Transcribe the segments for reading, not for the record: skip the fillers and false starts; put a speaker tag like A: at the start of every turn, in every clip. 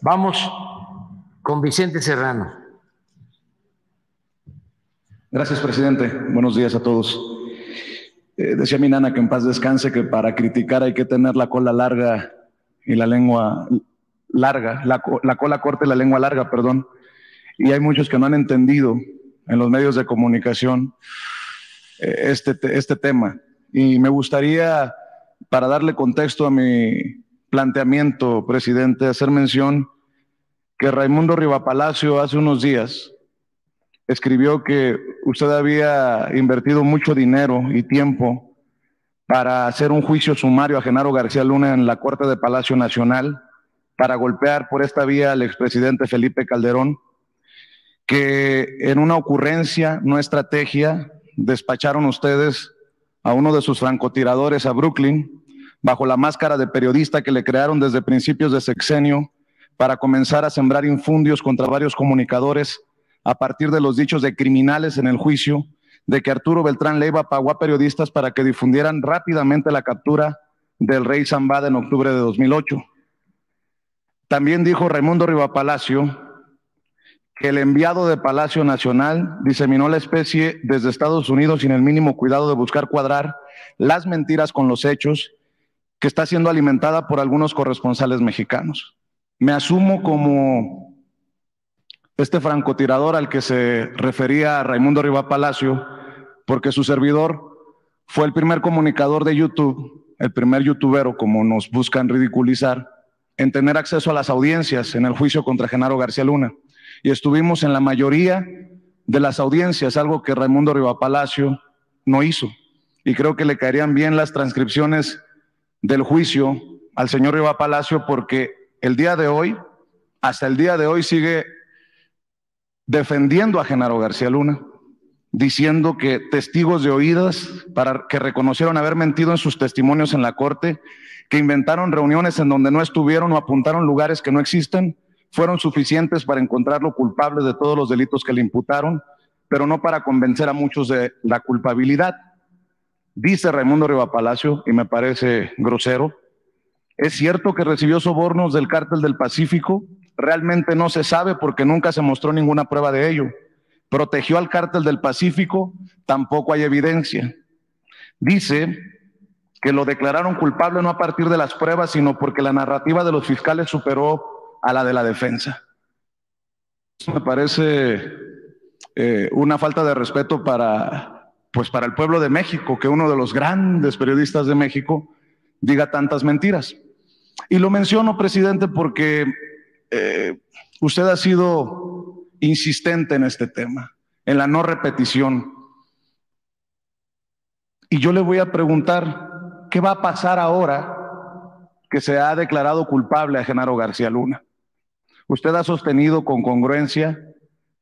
A: Vamos con Vicente Serrano.
B: Gracias, presidente. Buenos días a todos. Decía mi nana que en paz descanse, que para criticar hay que tener la cola larga y la lengua larga, la cola corta y la lengua larga, perdón. Y hay muchos que no han entendido en los medios de comunicación este tema. Y me gustaría, para darle contexto a mi planteamiento, presidente, hacer mención que Raimundo Rivapalacio hace unos días escribió que usted había invertido mucho dinero y tiempo para hacer un juicio sumario a Genaro García Luna en la Corte de Palacio Nacional, para golpear por esta vía al expresidente Felipe Calderón, que en una ocurrencia, no estrategia, despacharon ustedes a uno de sus francotiradores a Brooklyn, bajo la máscara de periodista que le crearon desde principios de sexenio, para comenzar a sembrar infundios contra varios comunicadores a partir de los dichos de criminales en el juicio, de que Arturo Beltrán Leiva pagó a periodistas para que difundieran rápidamente la captura del rey Zambada en octubre de 2008. También dijo Raimundo Rivapalacio que el enviado de Palacio Nacional diseminó la especie desde Estados Unidos sin el mínimo cuidado de buscar cuadrar las mentiras con los hechos, que está siendo alimentada por algunos corresponsales mexicanos. Me asumo como este francotirador al que se refería Raimundo Rivapalacio, porque su servidor fue el primer comunicador de YouTube, el primer youtubero, como nos buscan ridiculizar, en tener acceso a las audiencias en el juicio contra Genaro García Luna. Y estuvimos en la mayoría de las audiencias, algo que Raimundo Rivapalacio no hizo. Y creo que le caerían bien las transcripciones del juicio al señor Rivapalacio, porque el día de hoy, hasta el día de hoy, sigue defendiendo a Genaro García Luna, diciendo que testigos de oídas que reconocieron haber mentido en sus testimonios en la corte, que inventaron reuniones en donde no estuvieron o apuntaron lugares que no existen, fueron suficientes para encontrarlo culpable de todos los delitos que le imputaron, pero no para convencer a muchos de la culpabilidad. Dice Raimundo Rivapalacio, y me parece grosero, ¿es cierto que recibió sobornos del Cártel del Pacífico? Realmente no se sabe porque nunca se mostró ninguna prueba de ello. ¿Protegió al Cártel del Pacífico? Tampoco hay evidencia. Dice que lo declararon culpable no a partir de las pruebas, sino porque la narrativa de los fiscales superó a la de la defensa. Eso me parece una falta de respeto para el pueblo de México, que uno de los grandes periodistas de México diga tantas mentiras. Y lo menciono, presidente, porque usted ha sido insistente en este tema, en la no repetición. Y yo le voy a preguntar, ¿qué va a pasar ahora que se ha declarado culpable a Genaro García Luna? Usted ha sostenido con congruencia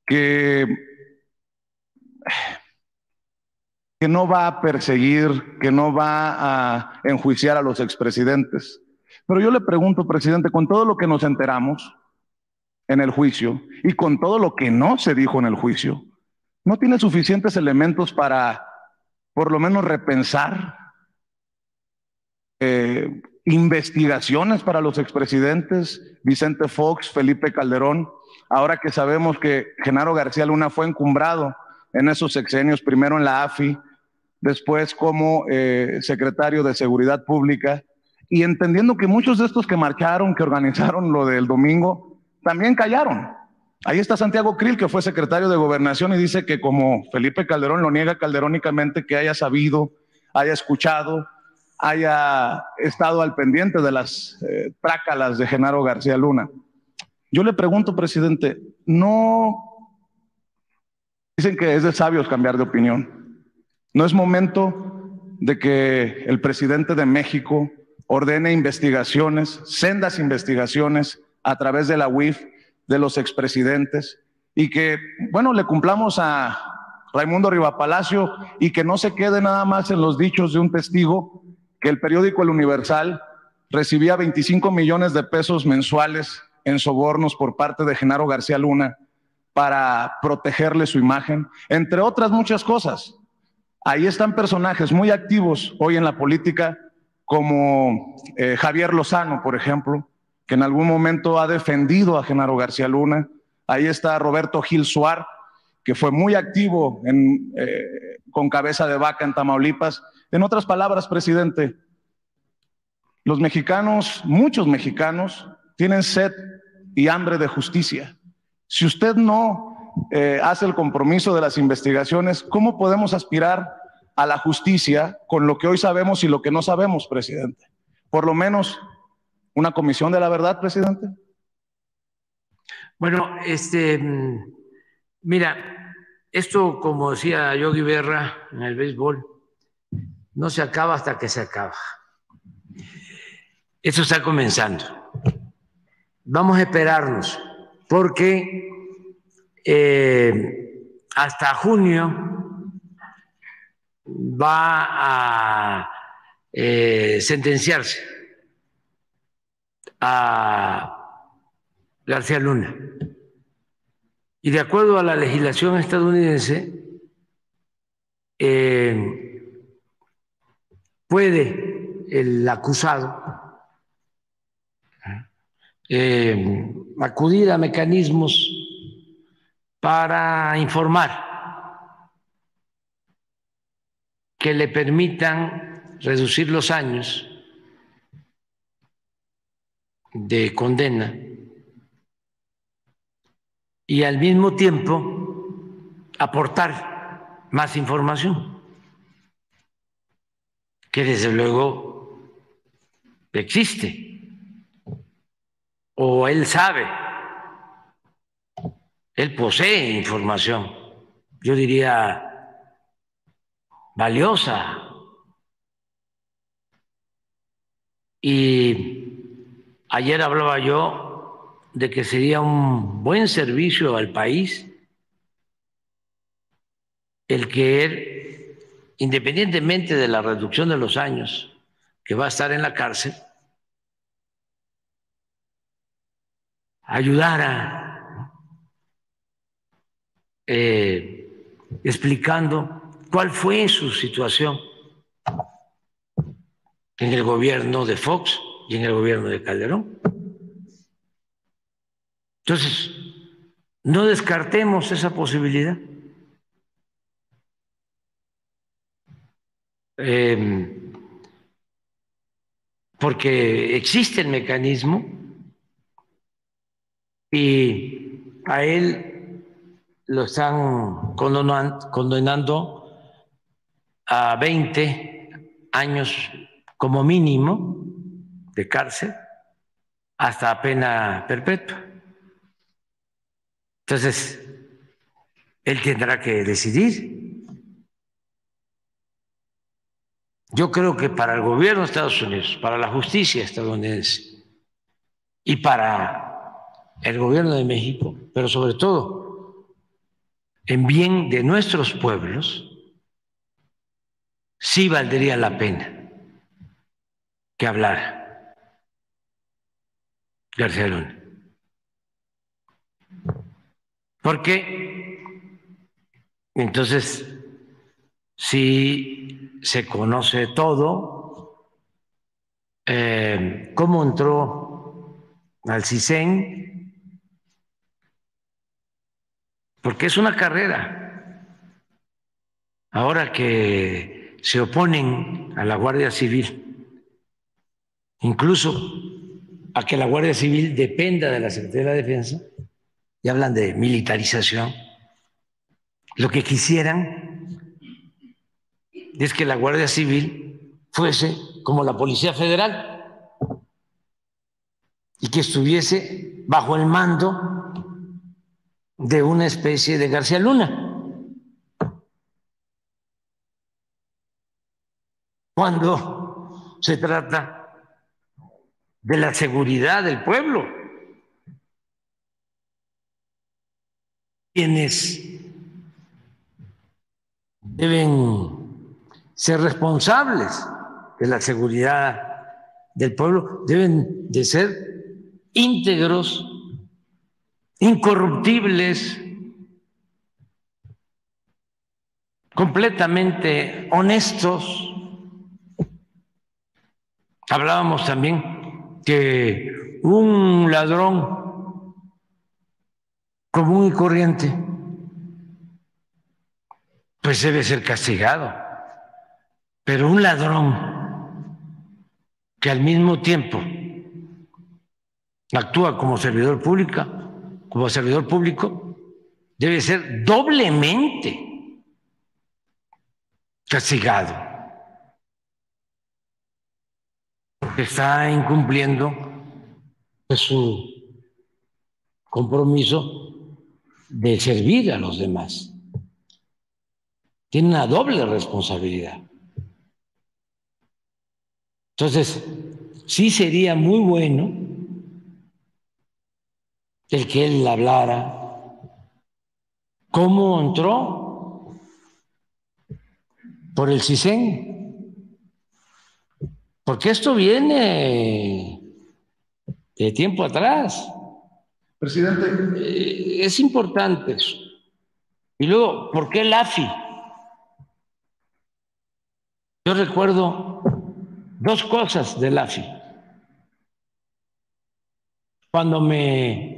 B: que no va a perseguir, que no va a enjuiciar a los expresidentes. Pero yo le pregunto, presidente, con todo lo que nos enteramos en el juicio y con todo lo que no se dijo en el juicio, ¿no tiene suficientes elementos para por lo menos repensar investigaciones para los expresidentes Vicente Fox, Felipe Calderón, ahora que sabemos que Genaro García Luna fue encumbrado en esos sexenios, primero en la AFI, después como secretario de Seguridad Pública, y entendiendo que muchos de estos que marcharon, que organizaron lo del domingo, también callaron? Ahí está Santiago Krill, que fue secretario de Gobernación, y dice que como Felipe Calderón lo niega calderónicamente, que haya sabido, haya escuchado, haya estado al pendiente de las trácalas de Genaro García Luna. Yo le pregunto, presidente, ¿no dicen que es de sabios cambiar de opinión? ¿No es momento de que el presidente de México ordene investigaciones, sendas investigaciones a través de la UIF de los expresidentes, y que, bueno, le cumplamos a Raimundo Rivapalacio y que no se quede nada más en los dichos de un testigo, que el periódico El Universal recibía 25 millones de pesos mensuales en sobornos por parte de Genaro García Luna para protegerle su imagen, entre otras muchas cosas? Ahí están personajes muy activos hoy en la política, como Javier Lozano, por ejemplo, que en algún momento ha defendido a Genaro García Luna. Ahí está Roberto Gil Suar, que fue muy activo con Cabeza de Vaca en Tamaulipas. En otras palabras, presidente, los mexicanos, muchos mexicanos, tienen sed y hambre de justicia. Si usted no hace el compromiso de las investigaciones, ¿cómo podemos aspirar a la justicia con lo que hoy sabemos y lo que no sabemos, presidente? Por lo menos una comisión de la verdad, presidente.
A: Bueno, mira, esto, como decía Yogi Berra en el béisbol, no se acaba hasta que se acaba. Eso está comenzando. Vamos a esperarnos, porque hasta junio va a sentenciarse a García Luna. Y de acuerdo a la legislación estadounidense, puede el acusado acudir a mecanismos para informar que le permitan reducir los años de condena y al mismo tiempo aportar más información, que desde luego existe, o él sabe, él posee información, yo diría valiosa, y ayer hablaba yo de que sería un buen servicio al país el que él, independientemente de la reducción de los años que va a estar en la cárcel, ayudara explicando cuál fue su situación en el gobierno de Fox y en el gobierno de Calderón. Entonces, no descartemos esa posibilidad. Porque existe el mecanismo y a él lo están condenando a 20 años como mínimo de cárcel hasta pena perpetua. Entonces, él tendrá que decidir. Yo creo que para el gobierno de Estados Unidos, para la justicia estadounidense y para el gobierno de México, pero sobre todo en bien de nuestros pueblos, sí valdría la pena que hablara García Luna. Porque entonces, si se conoce todo, cómo entró al CISEN, porque es una carrera. Ahora que se oponen a la Guardia Civil, incluso a que la Guardia Civil dependa de la Secretaría de la Defensa, y hablan de militarización, lo que quisieran es que la Guardia Civil fuese como la Policía Federal y que estuviese bajo el mando de una especie de García Luna, cuando se trata de la seguridad del pueblo. Quienes deben ser responsables de la seguridad del pueblo deben de ser íntegros, incorruptibles, completamente honestos. Hablábamos también que un ladrón común y corriente, pues debe ser castigado. Pero un ladrón que al mismo tiempo actúa como servidor público, debe ser doblemente castigado, porque está incumpliendo su compromiso de servir a los demás. Tiene una doble responsabilidad. Entonces, sí sería muy bueno el que él hablara cómo entró por el CISEN, porque esto viene de tiempo atrás.
B: Presidente.
A: Es importante eso. Y luego, ¿por qué el AFI? Yo recuerdo dos cosas del AFI. Cuando me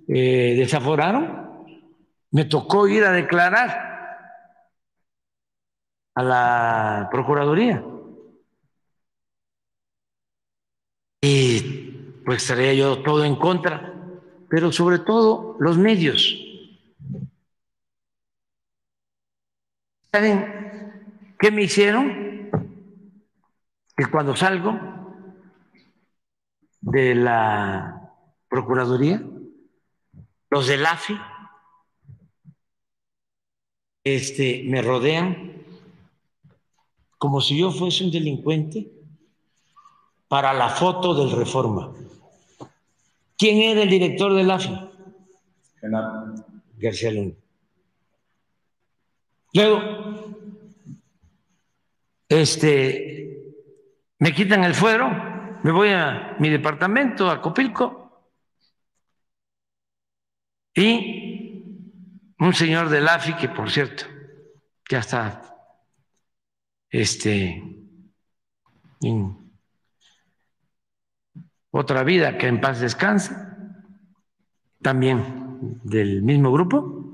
A: desaforaron, me tocó ir a declarar a la Procuraduría. Y pues estaría yo todo en contra, pero sobre todo los medios. ¿Saben qué me hicieron? Que cuando salgo de la Procuraduría, los del AFI me rodean como si yo fuese un delincuente para la foto del Reforma. ¿Quién era el director del AFI?
B: Genaro
A: García Luna. Luego, me quitan el fuero, me voy a mi departamento, a Copilco, y un señor del AFI, que por cierto, ya está en otra vida, que en paz descanse, también del mismo grupo,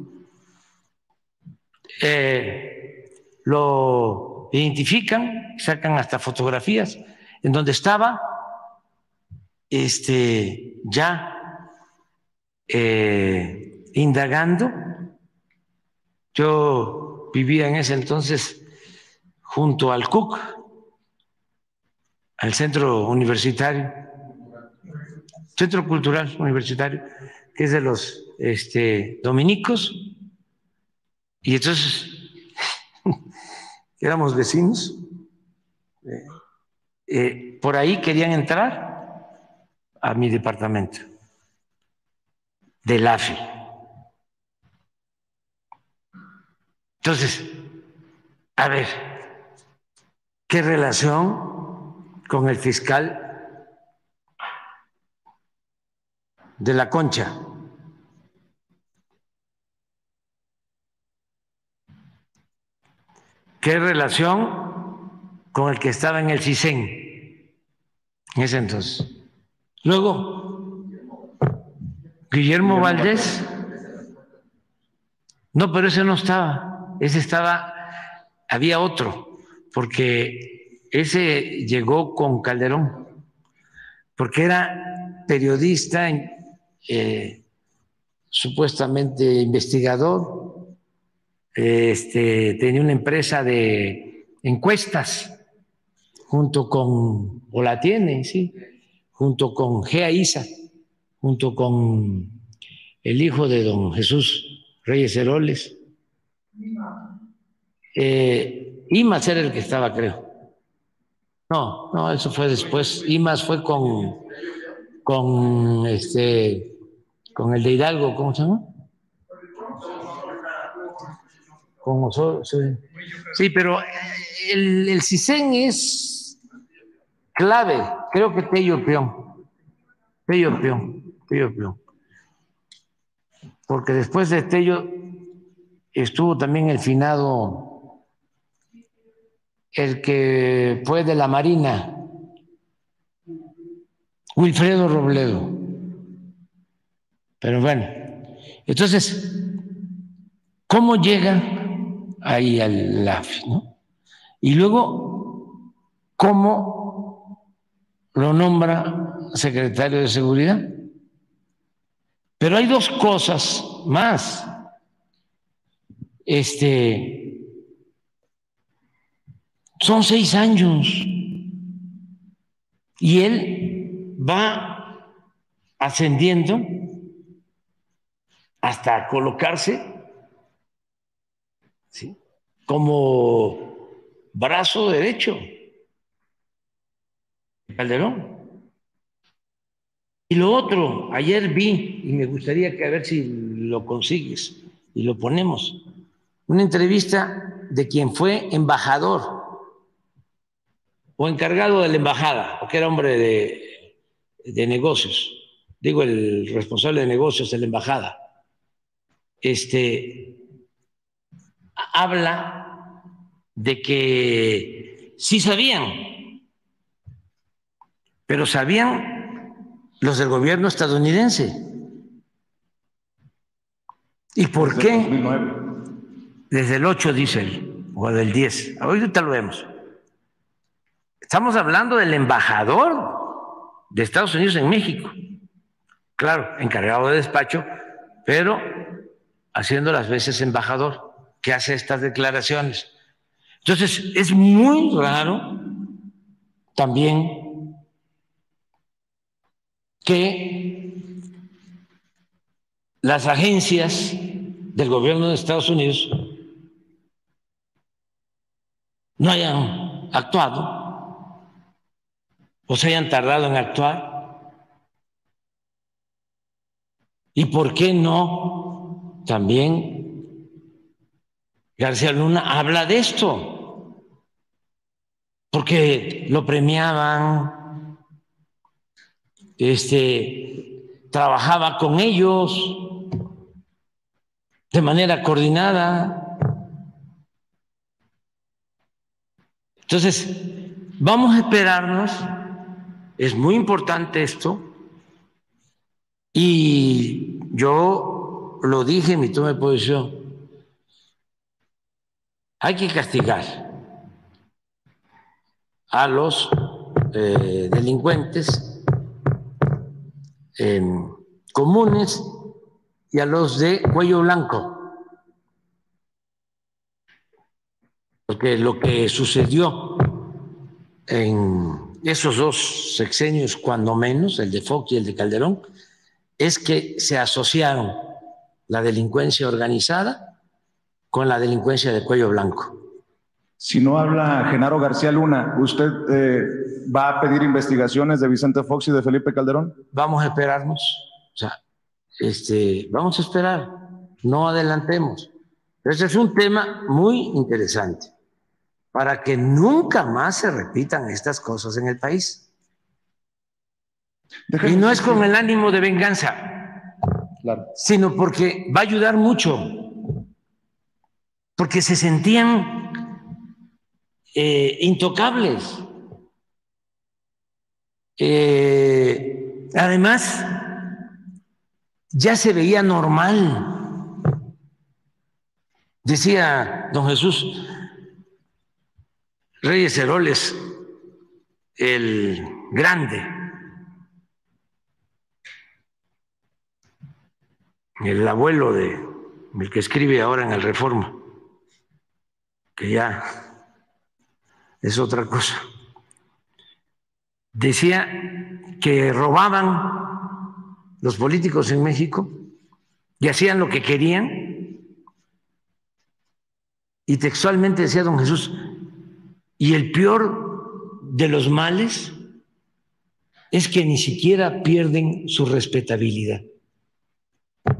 A: lo identifican, sacan hasta fotografías en donde estaba ya indagando. Yo vivía en ese entonces junto al CUC, al Centro Universitario, Centro Cultural Universitario, que es de los dominicos, y entonces éramos vecinos. Por ahí querían entrar a mi departamento del AFI. Entonces, a ver, ¿qué relación con el fiscal de la Concha? ¿Qué relación con el que estaba en el CISEN en ese entonces? Luego, Guillermo Valdés. No, pero ese no estaba. Ese estaba, había otro, porque ese llegó con Calderón, porque era periodista, supuestamente investigador, tenía una empresa de encuestas junto con, o la tiene, sí, junto con Gea Isa, junto con el hijo de don Jesús Reyes Heroles. Imas era el que estaba, creo. No, eso fue después. Imas fue con el de Hidalgo, ¿cómo se llama? Con Osorio, sí. Sí, pero el CISEN es clave. Creo que Tello Pion. Porque después de Tello estuvo también el finado, el que fue de la Marina, Wilfredo Robledo. Pero bueno, entonces, ¿cómo llega ahí al AFI, ¿no? Y luego, ¿cómo lo nombra secretario de Seguridad? Pero hay dos cosas más. Son 6 años y él va ascendiendo hasta colocarse, ¿sí?, como brazo derecho de Calderón. Y lo otro, ayer vi, y me gustaría que a ver si lo consigues y lo ponemos, una entrevista de quien fue embajador o encargado de la embajada, porque era hombre de negocios, digo, el responsable de negocios de la embajada. Habla de que sí sabían, pero sabían los del gobierno estadounidense. ¿Y por qué?
B: 2009.
A: Desde el 8, dice él, o del 10. Ahorita lo vemos. Estamos hablando del embajador de Estados Unidos en México. Claro, encargado de despacho, pero haciendo las veces embajador, que hace estas declaraciones. Entonces, es muy raro también que las agencias del gobierno de Estados Unidos no hayan actuado o se hayan tardado en actuar. ¿Y por qué no también García Luna habla de esto? Porque lo premiaban, trabajaba con ellos de manera coordinada. Entonces, vamos a esperarnos, es muy importante esto, y yo lo dije en mi toma de posición, hay que castigar a los delincuentes comunes y a los de cuello blanco. Porque lo que sucedió en esos dos sexenios, cuando menos, el de Fox y el de Calderón, es que se asociaron la delincuencia organizada con la delincuencia de cuello blanco.
B: Si no habla Genaro García Luna, ¿usted va a pedir investigaciones de Vicente Fox y de Felipe Calderón?
A: Vamos a esperarnos, o sea, vamos a esperar, no adelantemos. Ese es un tema muy interesante para que nunca más se repitan estas cosas en el país. Y no es con el ánimo de venganza,
B: claro,
A: sino porque va a ayudar mucho, porque se sentían intocables. Además, ya se veía normal. Decía don Jesús Reyes Heroles, el grande, el abuelo el que escribe ahora en el Reforma, que ya es otra cosa. Decía que robaban los políticos en México y hacían lo que querían. Y textualmente decía don Jesús, y el peor de los males es que ni siquiera pierden su respetabilidad. O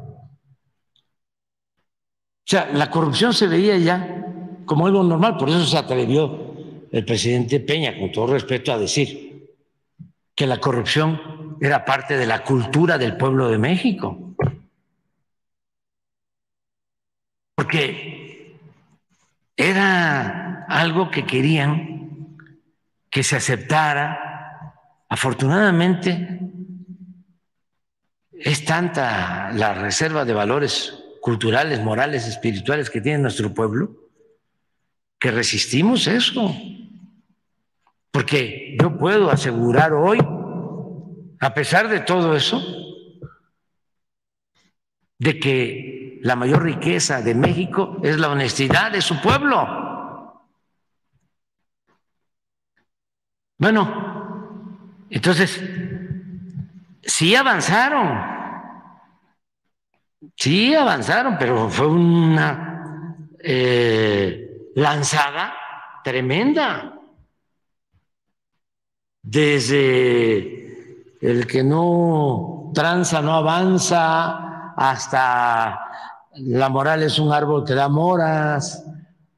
A: sea, la corrupción se veía ya como algo normal, por eso se atrevió el presidente Peña, con todo respeto, a decir que la corrupción era parte de la cultura del pueblo de México. Porque era algo que querían que se aceptara. Afortunadamente, Es tanta la reserva de valores culturales, morales, espirituales que tiene nuestro pueblo, que resistimos eso. Porque yo puedo asegurar hoy, a pesar de todo eso, de que la mayor riqueza de México es la honestidad de su pueblo. Bueno, entonces, sí avanzaron, pero fue una lanzada tremenda. Desde el que no tranza, no avanza, hasta la moral es un árbol que da moras,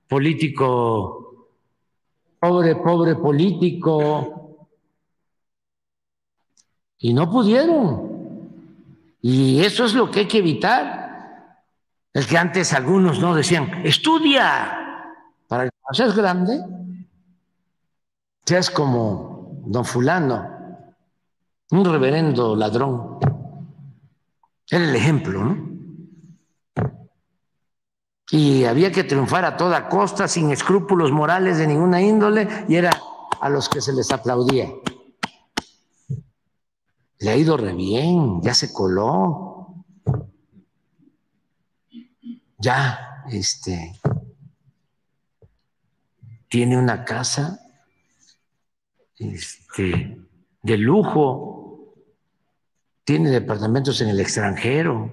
A: político, pobre político, y no pudieron. Y eso es lo que hay que evitar. El que antes algunos no decían, estudia, para que cuando seas grande, seas como don fulano, un reverendo ladrón. Era el ejemplo, ¿no? Y había que triunfar a toda costa, sin escrúpulos morales de ninguna índole, y era a los que se les aplaudía. Le ha ido re bien, ya se coló. Ya, tiene una casa, de lujo, tiene departamentos en el extranjero,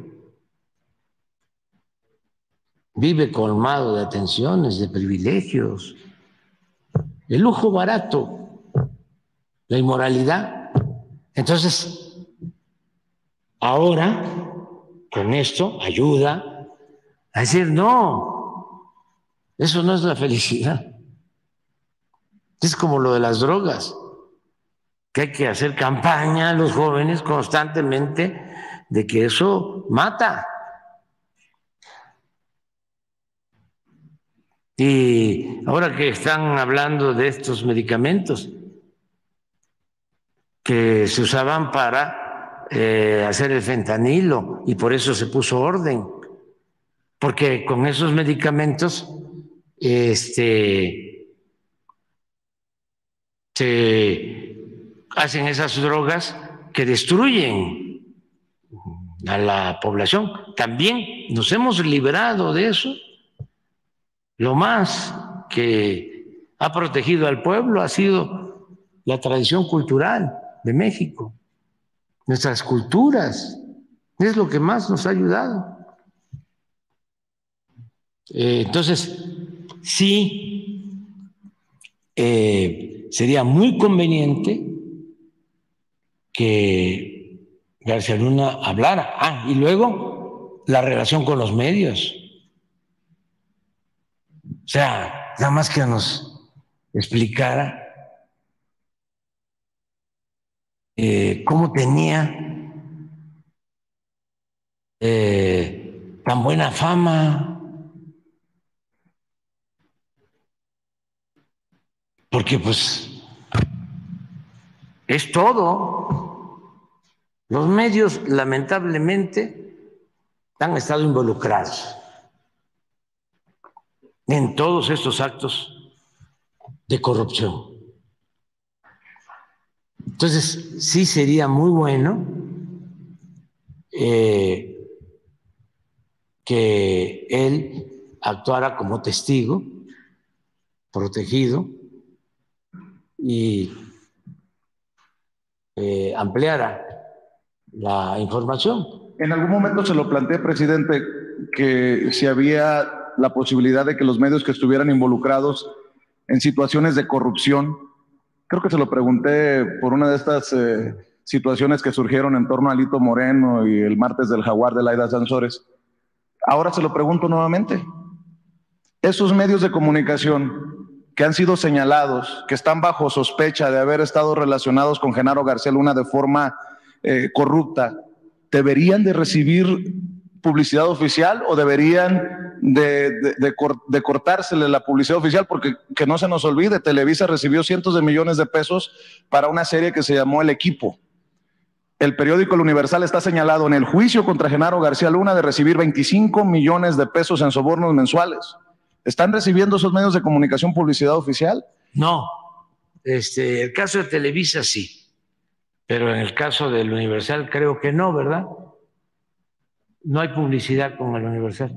A: vive colmado de atenciones, de privilegios, el lujo barato, la inmoralidad. Entonces, ahora, con esto, ayuda a decir, no, eso no es la felicidad. Es como lo de las drogas, que hay que hacer campaña a los jóvenes constantemente de que eso mata. Y ahora que están hablando de estos medicamentos que se usaban para hacer el fentanilo, y por eso se puso orden, porque con esos medicamentos se hacen esas drogas que destruyen a la población. También nos hemos librado de eso. Lo más que ha protegido al pueblo ha sido la tradición cultural de México, nuestras culturas, es lo que más nos ha ayudado. Entonces, sí, sería muy conveniente que García Luna hablara. Y luego la relación con los medios. O sea, nada más que nos explicara cómo tenía tan buena fama. Porque pues es todo. Los medios lamentablemente han estado involucrados en todos estos actos de corrupción. Entonces, sí sería muy bueno que él actuara como testigo, protegido, y ampliara la información.
B: En algún momento se lo planteé, presidente, que si había la posibilidad de que los medios que estuvieran involucrados en situaciones de corrupción, creo que se lo pregunté por una de estas situaciones que surgieron en torno a Alito Moreno y el martes del Jaguar de Laida Sansores. Ahora se lo pregunto nuevamente. Esos medios de comunicación que han sido señalados, que están bajo sospecha de haber estado relacionados con Genaro García Luna de forma corrupta, ¿deberían de recibir publicidad oficial o deberían de cortársele la publicidad oficial? Porque que no se nos olvide, Televisa recibió cientos de millones de pesos para una serie que se llamó El Equipo. El periódico El Universal está señalado en el juicio contra Genaro García Luna de recibir 25 millones de pesos en sobornos mensuales. ¿Están recibiendo esos medios de comunicación publicidad oficial?
A: No, el caso de Televisa sí, pero en el caso del Universal creo que no, ¿verdad? No hay publicidad con el Universal,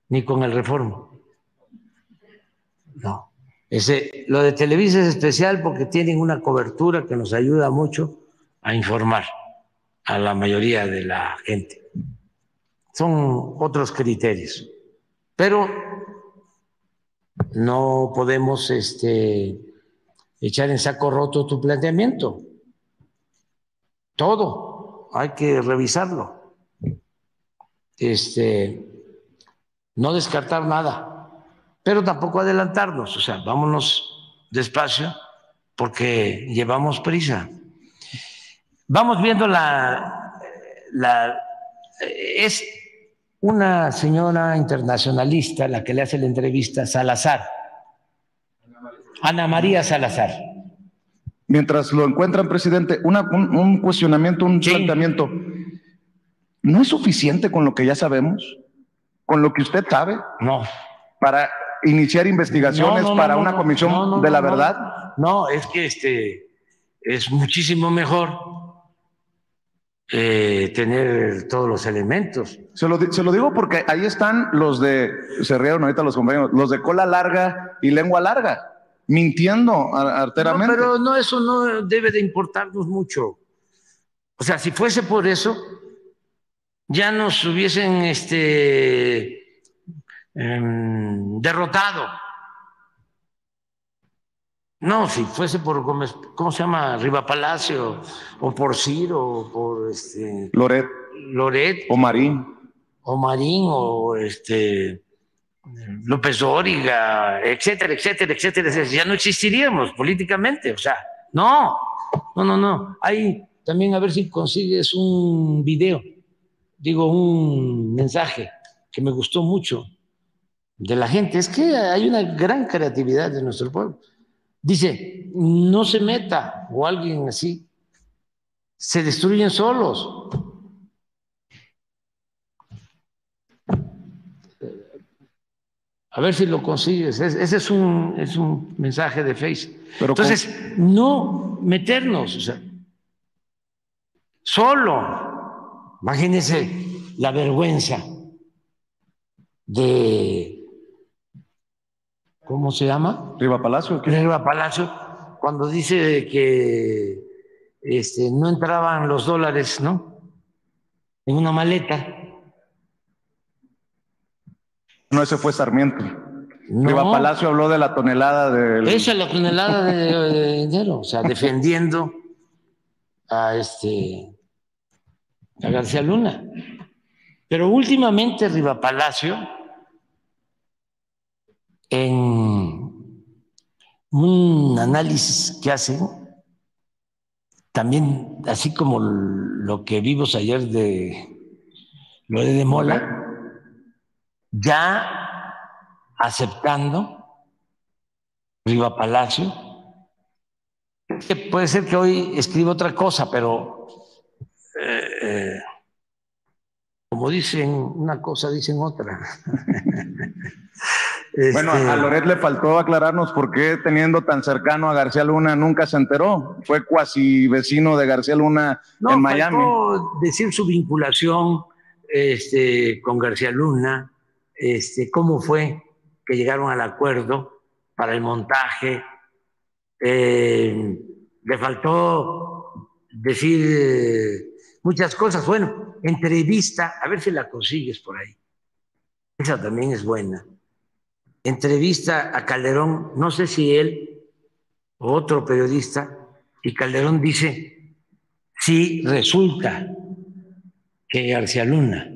A: ni con el Reforma. No. Lo de Televisa es especial porque tienen una cobertura que nos ayuda mucho a informar a la mayoría de la gente. Son otros criterios, pero no podemos echar en saco roto tu planteamiento. Todo hay que revisarlo. No descartar nada, pero tampoco adelantarnos. O sea, vámonos despacio porque llevamos prisa. Vamos viendo es una señora internacionalista la que le hace la entrevista, Salazar, Ana María Salazar.
B: Mientras lo encuentran, presidente, un cuestionamiento, un
A: Sí.
B: planteamiento. ¿No es suficiente con lo que ya sabemos? ¿Con lo que usted sabe?
A: No.
B: Para iniciar investigaciones para una comisión de la verdad.
A: No, es que es muchísimo mejor tener todos los elementos.
B: Se lo digo porque ahí están los se rieron ahorita los compañeros, los de cola larga y lengua larga, mintiendo arteramente.
A: No, pero no, eso no debe de importarnos mucho. O sea, si fuese por eso, ya nos hubiesen derrotado. No, si fuese por Gómez, ¿cómo se llama? Riva Palacio, o por Ciro, o por Loret,
B: o Marín,
A: o López Dóriga, etcétera, etcétera, etcétera, etcétera, ya no existiríamos políticamente. O sea, no. Ahí también a ver si consigues un video, un mensaje que me gustó mucho de la gente. Es que hay una gran creatividad de nuestro pueblo. Dice, no se meta, o alguien así, se destruyen solos. A ver si lo consigues. Ese es un mensaje de Facebook. Entonces, no meternos, o sea, solo. Imagínense la vergüenza de, ¿cómo se llama?
B: Riva Palacio.
A: Riva Palacio, cuando dice que no entraban los dólares, ¿no? En una maleta.
B: No, ese fue Sarmiento.
A: No.
B: Riva Palacio habló de la tonelada de...
A: Esa es la tonelada de dinero, o sea, defendiendo a García Luna. Pero últimamente Riva Palacio, en un análisis que hacen, también así como lo que vimos ayer de lo de Mola, ya aceptando Riva Palacio, que puede ser que hoy escriba otra cosa, pero como dicen una cosa, dicen otra.
B: Bueno, a Loret le faltó aclararnos por qué, teniendo tan cercano a García Luna, nunca se enteró. Fue cuasi vecino de García Luna en Miami.
A: No, decir su vinculación con García Luna, cómo fue que llegaron al acuerdo para el montaje. Le faltó decir muchas cosas. Bueno, entrevista, a ver si la consigues por ahí. Esa también es buena. Entrevista a Calderón, no sé si él o otro periodista, y Calderón dice, si resulta que García Luna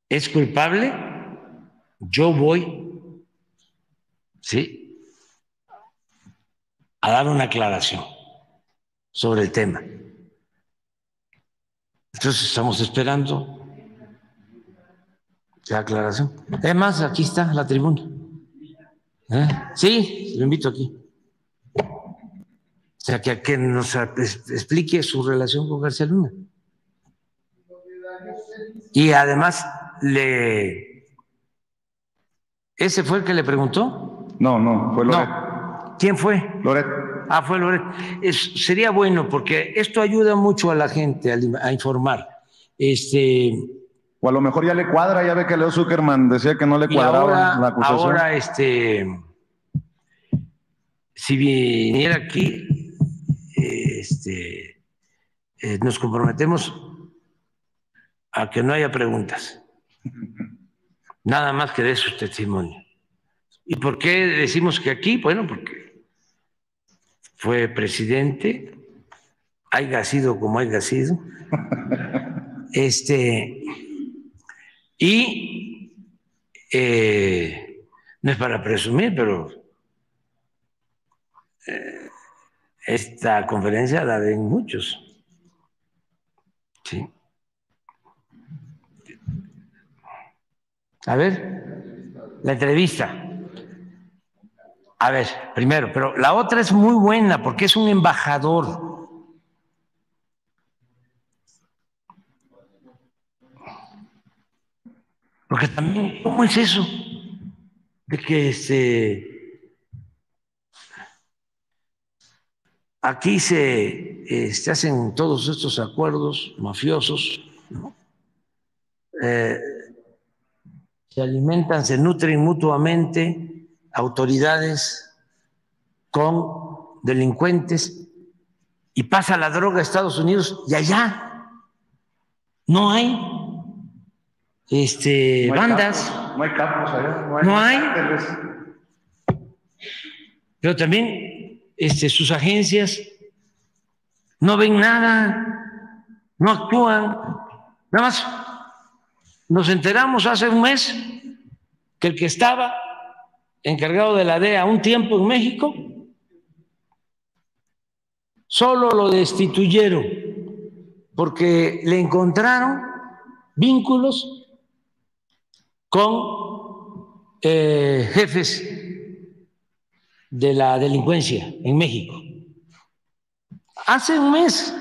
A: es culpable, yo voy a dar una aclaración sobre el tema. Entonces estamos esperando la aclaración. Además, aquí está la tribuna. Sí, lo invito aquí. sea, que nos explique su relación con García Luna. Y además, ¿ese fue el que le preguntó?
B: No, fue Loret.
A: No. ¿Quién fue?
B: Loret.
A: Ah, fue Loret. Sería bueno porque esto ayuda mucho a la gente a informar.
B: O a lo mejor ya le cuadra, ya ve que Leo Zuckerman decía que no le cuadraba la acusación.
A: Ahora, si viniera aquí, nos comprometemos a que no haya preguntas, nada más que dé su testimonio. ¿Y por qué decimos que aquí? Bueno, porque fue presidente, haya sido como haya sido, y no es para presumir, pero esta conferencia la ven muchos. Sí. A ver, la entrevista. A ver, primero, pero la otra es muy buena porque es un embajador. Porque también, ¿cómo es eso? De que aquí se hacen todos estos acuerdos mafiosos, ¿no? Se alimentan, se nutren mutuamente autoridades con delincuentes y pasa la droga a Estados Unidos y allá no hay bandas.
B: Capos, no hay capos allá.
A: No hay. Pero también sus agencias no ven nada, no actúan. Nada más nos enteramos hace un mes que el que estaba encargado de la DEA un tiempo en México, solo lo destituyeron porque le encontraron vínculos con jefes de la delincuencia en México. Hace un mes.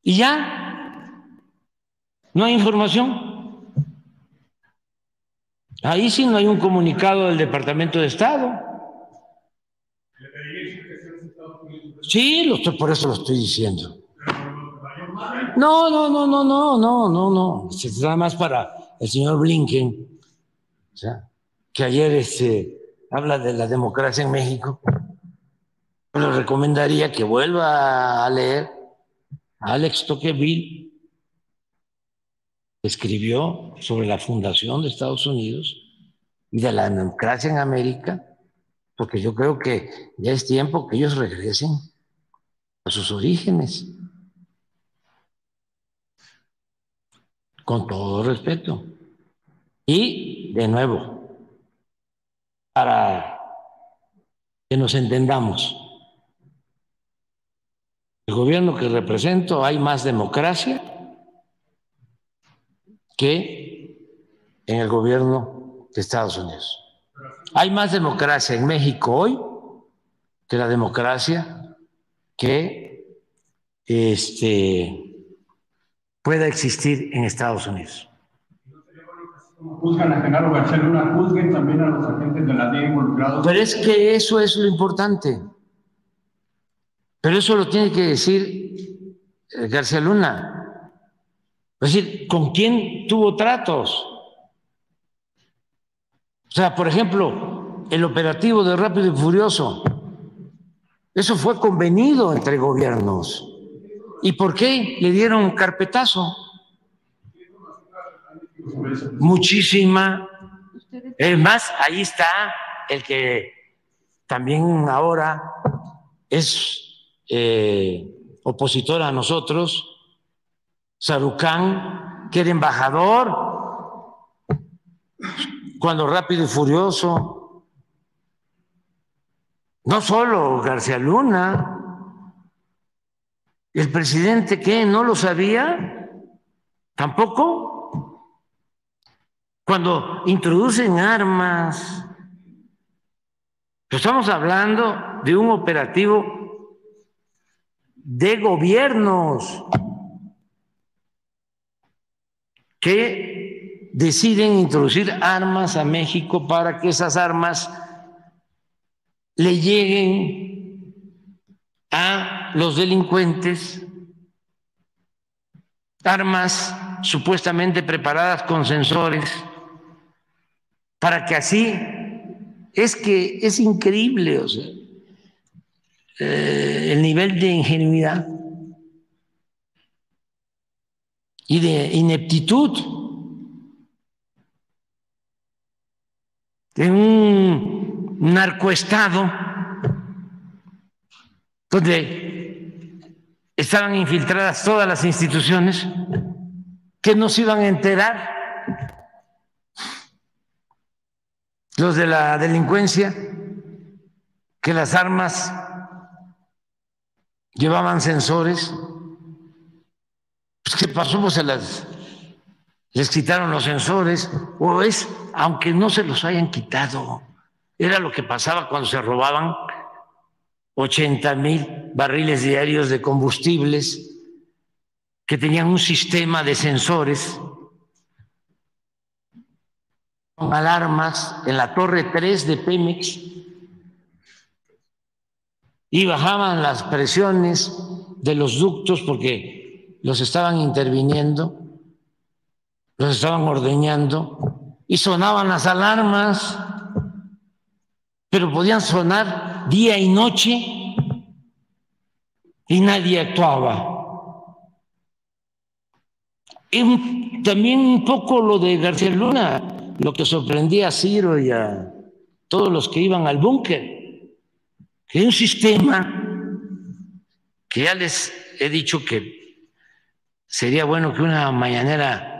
A: Y ya no hay información. Ahí sí no hay un comunicado del Departamento de Estado. Sí, por eso lo estoy diciendo. No. Nada más para el señor Blinken, o sea, que ayer habla de la democracia en México. Le recomendaría que vuelva a leer a Alex Tocqueville, que escribió sobre la fundación de Estados Unidos y de la democracia en América, porque yo creo que ya es tiempo que ellos regresen a sus orígenes, con todo respeto. Y, de nuevo, para que nos entendamos, el gobierno que represento hay más democracia que en el gobierno de Estados Unidos. Hay más democracia en México hoy que la democracia que pueda existir en Estados Unidos.
C: Juzgan a Genaro García Luna, juzguen también a los agentes de la DEA involucrados.
A: Pero es que eso es lo importante. Pero eso lo tiene que decir García Luna. Es decir, ¿con quién tuvo tratos? O sea, por ejemplo, el operativo de Rápido y Furioso, eso fue convenido entre gobiernos. ¿Y por qué le dieron carpetazo? Muchísima. Es más, ahí está el que también ahora es opositor a nosotros, Sarucán, que era embajador cuando Rápido y Furioso. No solo García Luna, el presidente, ¿qué? ¿No lo sabía? ¿Tampoco? Cuando introducen armas Pero estamos hablando de un operativo de gobiernos que deciden introducir armas a México para que esas armas le lleguen a los delincuentes, armas supuestamente preparadas con sensores, para que así, es que es increíble, o sea, el nivel de ingenuidad y de ineptitud en un narcoestado donde estaban infiltradas todas las instituciones, que no se iban a enterar los de la delincuencia que las armas llevaban sensores. Pues, ¿qué pasó? Pues les quitaron los sensores, o es, aunque no se los hayan quitado, era lo que pasaba cuando se robaban 80,000 barriles diarios de combustibles que tenían un sistema de sensores, alarmas en la torre 3 de Pemex, y bajaban las presiones de los ductos porque los estaban interviniendo, los estaban ordeñando, y sonaban las alarmas, pero podían sonar día y noche y nadie actuaba. Y también un poco lo de García Luna, lo que sorprendía a Ciro y a todos los que iban al búnker, que hay un sistema que ya les he dicho que sería bueno que una mañanera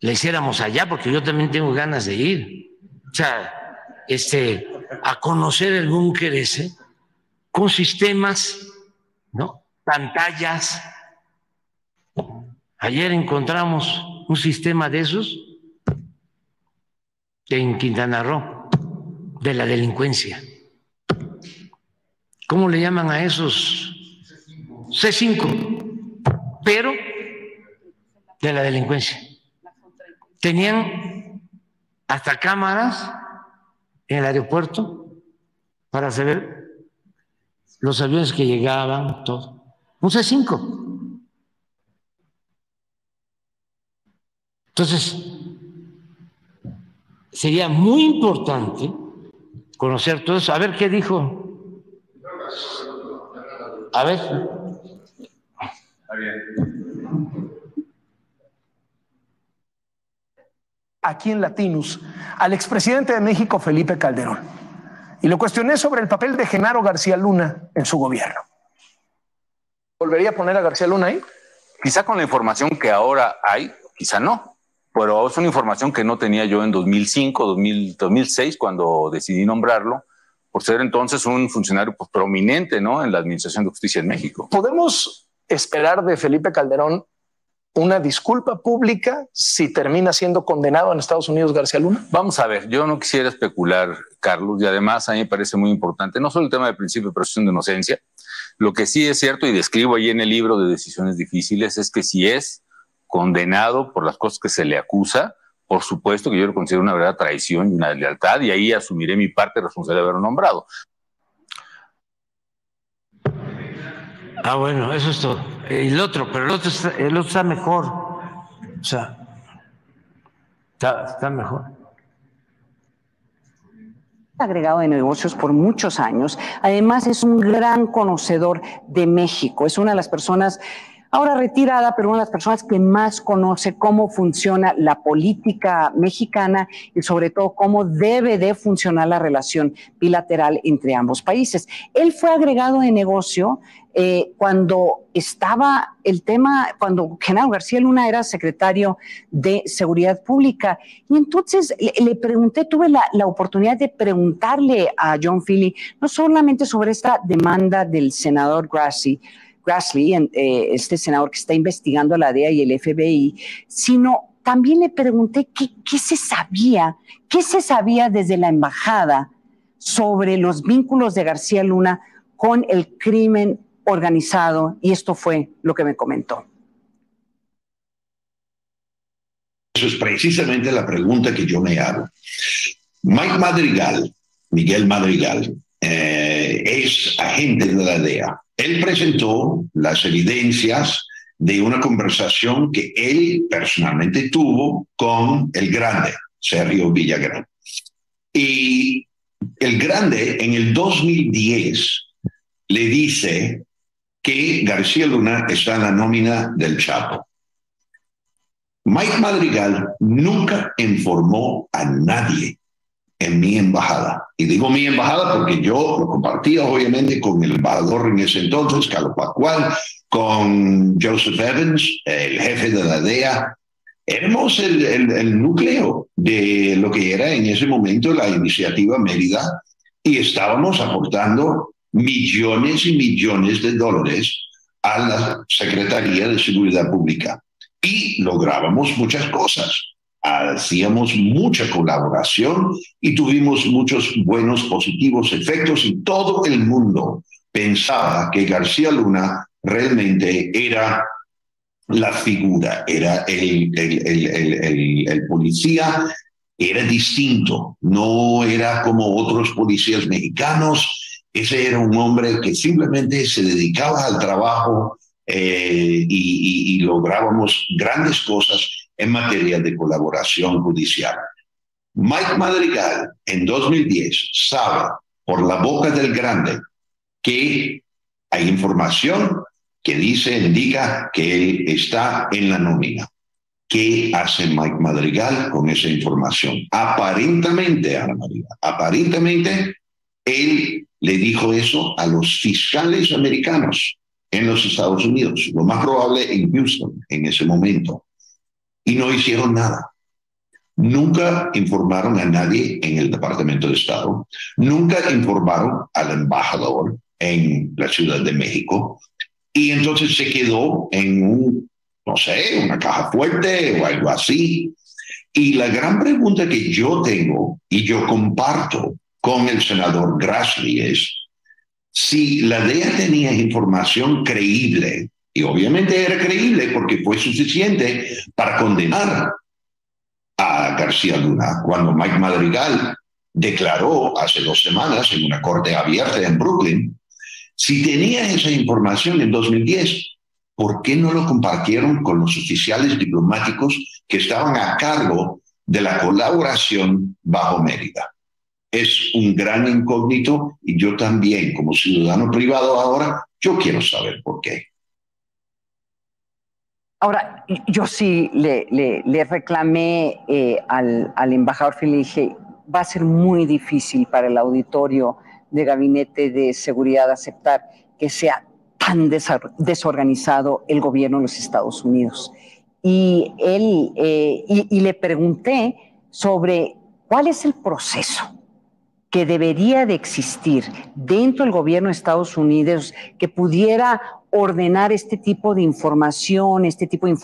A: la hiciéramos allá, porque yo también tengo ganas de ir, o sea, a conocer el búnker ese, con sistemas, ¿no? Pantallas. Ayer encontramos un sistema de esos en Quintana Roo, de la delincuencia. ¿Cómo le llaman a esos? C5, pero de la delincuencia. Tenían hasta cámaras en el aeropuerto para saber los aviones que llegaban, todo. Un C5. Entonces, sería muy importante conocer todo eso. A ver qué dijo. A ver.
D: Está bien.
E: Aquí en Latinus al expresidente de México, Felipe Calderón, y lo cuestioné sobre el papel de Genaro García Luna en su gobierno. ¿Volvería a poner a García Luna ahí?
D: Quizá con la información que ahora hay, quizá no, pero es una información que no tenía yo en 2005, 2006, cuando decidí nombrarlo, por ser entonces un funcionario pues, prominente, ¿no?, en la Administración de Justicia en México.
E: ¿Podemos esperar de Felipe Calderón una disculpa pública si termina siendo condenado en Estados Unidos García Luna?
D: Vamos a ver, yo no quisiera especular, Carlos, y además a mí me parece muy importante, no solo el tema del principio de presunción de inocencia, lo que sí es cierto, y describo ahí en el libro de Decisiones Difíciles, es que si es condenado por las cosas que se le acusa, por supuesto que yo lo considero una verdadera traición y una deslealtad, y ahí asumiré mi parte responsable de haberlo nombrado.
A: Ah, bueno, eso es todo. El otro, pero el otro está mejor. O sea, está mejor.
F: Agregado de negocios por muchos años. Además, es un gran conocedor de México. Es una de las personas, ahora retirada, pero una de las personas que más conoce cómo funciona la política mexicana y sobre todo cómo debe de funcionar la relación bilateral entre ambos países. Él fue agregado de negocio cuando estaba el tema, cuando Genaro García Luna era secretario de Seguridad Pública. Y entonces le pregunté, tuve la oportunidad de preguntarle a John Philly, no solamente sobre esta demanda del senador Grassley, este senador que está investigando a la DEA y el FBI, sino también le pregunté qué se sabía desde la embajada sobre los vínculos de García Luna con el crimen organizado, y esto fue lo que me comentó.
G: Eso es precisamente la pregunta que yo me hago. Mike Madrigal, Miguel Madrigal, es agente de la DEA. Él presentó las evidencias de una conversación que él personalmente tuvo con el Grande, Sergio Villagrán. Y el Grande en el 2010 le dice que García Luna está en la nómina del Chapo. Mike Madrigal nunca informó a nadie en mi embajada. Y digo mi embajada porque yo lo compartía obviamente con el embajador en ese entonces, Carlos Pascual, con Joseph Evans, el jefe de la DEA. Éramos el núcleo de lo que era en ese momento la iniciativa Mérida y estábamos aportando millones y millones de dólares a la Secretaría de Seguridad Pública. Y lográbamos muchas cosas. Hacíamos mucha colaboración y tuvimos muchos buenos, positivos efectos y todo el mundo pensaba que García Luna realmente era la figura, era el policía, era distinto, no era como otros policías mexicanos. Ese era un hombre que simplemente se dedicaba al trabajo y lográbamos grandes cosas en materia de colaboración judicial. Mike Madrigal en 2010 sabe por la boca del Grande que hay información que indica que él está en la nómina. ¿Qué hace Mike Madrigal con esa información? Aparentemente, Ana María, aparentemente él le dijo eso a los fiscales americanos en los Estados Unidos, lo más probable en Houston en ese momento, y no hicieron nada. Nunca informaron a nadie en el Departamento de Estado, nunca informaron al embajador en la Ciudad de México, y entonces se quedó en una caja fuerte o algo así. Y la gran pregunta que yo tengo y yo comparto con el senador Grassley es si la DEA tenía información creíble, y obviamente era creíble porque fue suficiente para condenar a García Luna, cuando Mike Madrigal declaró hace 2 semanas en una corte abierta en Brooklyn. Si tenía esa información en 2010, ¿por qué no lo compartieron con los oficiales diplomáticos que estaban a cargo de la colaboración bajo Mérida? Es un gran incógnito y yo también, como ciudadano privado ahora, yo quiero saber por qué.
F: Ahora, yo sí le reclamé al embajador Phil, le dije, va a ser muy difícil para el auditorio de Gabinete de Seguridad aceptar que sea tan desorganizado el gobierno de los Estados Unidos. Y le pregunté sobre cuál es el proceso que debería de existir dentro del gobierno de Estados Unidos que pudiera ordenar este tipo de información, este tipo de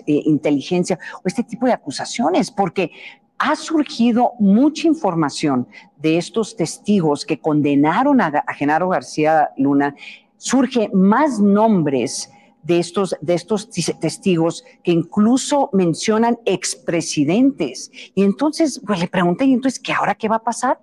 F: inteligencia o este tipo de acusaciones, porque ha surgido mucha información de estos testigos que condenaron a Genaro García Luna. Surge más nombres de estos testigos que incluso mencionan expresidentes. Y entonces, pues le pregunté, ¿y entonces ahora qué va a pasar?